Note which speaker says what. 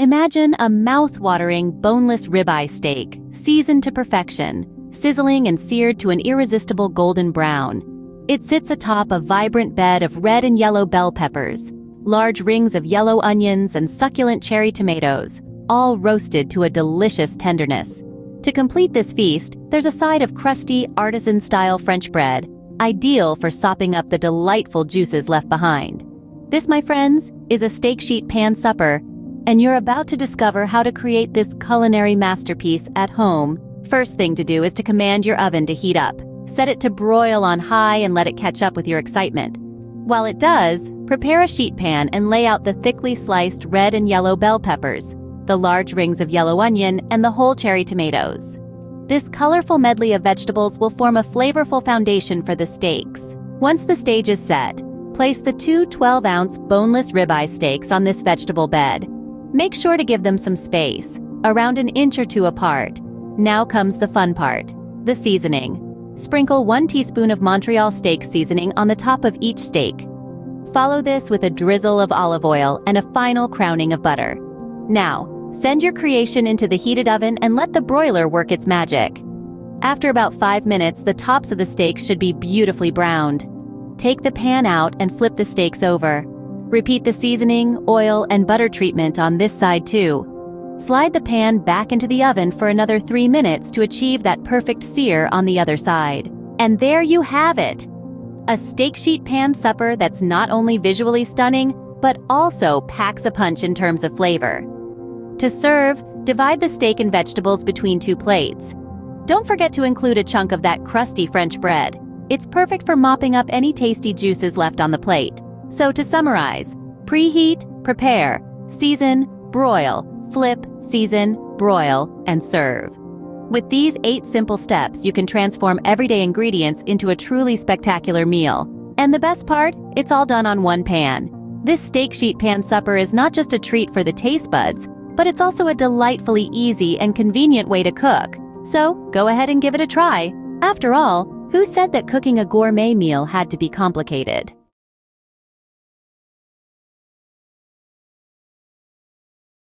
Speaker 1: Imagine a mouth-watering, boneless ribeye steak, seasoned to perfection, sizzling and seared to an irresistible golden brown. It sits atop a vibrant bed of red and yellow bell peppers, large rings of yellow onions and succulent cherry tomatoes, all roasted to a delicious tenderness. To complete this feast, there's a side of crusty, artisan-style French bread, ideal for sopping up the delightful juices left behind. This, my friends, is a steak sheet pan supper, and you're about to discover how to create this culinary masterpiece at home. First thing to do is to command your oven to heat up. Set it to broil on high and let it catch up with your excitement. While it does, prepare a sheet pan and lay out the thickly sliced red and yellow bell peppers, the large rings of yellow onion, and the whole cherry tomatoes. This colorful medley of vegetables will form a flavorful foundation for the steaks. Once the stage is set, place the two 12-ounce boneless ribeye steaks on this vegetable bed. Make sure to give them some space, around an inch or two apart. Now comes the fun part, the seasoning. Sprinkle 1 teaspoon of Montreal steak seasoning on the top of each steak. Follow this with a drizzle of olive oil and a final crowning of butter. Now, send your creation into the heated oven and let the broiler work its magic. After about 5 minutes, the tops of the steaks should be beautifully browned. Take the pan out and flip the steaks over. Repeat the seasoning, oil, and butter treatment on this side too. Slide the pan back into the oven for another 3 minutes to achieve that perfect sear on the other side. And there you have it! A steak sheet pan supper that's not only visually stunning, but also packs a punch in terms of flavor. To serve, divide the steak and vegetables between 2 plates. Don't forget to include a chunk of that crusty French bread. It's perfect for mopping up any tasty juices left on the plate. So to summarize, preheat, prepare, season, broil, flip, season, broil, and serve. With these 8 simple steps, you can transform everyday ingredients into a truly spectacular meal. And the best part, it's all done on one pan. This steak sheet pan supper is not just a treat for the taste buds, but it's also a delightfully easy and convenient way to cook. So go ahead and give it a try. After all, who said that cooking a gourmet meal had to be complicated?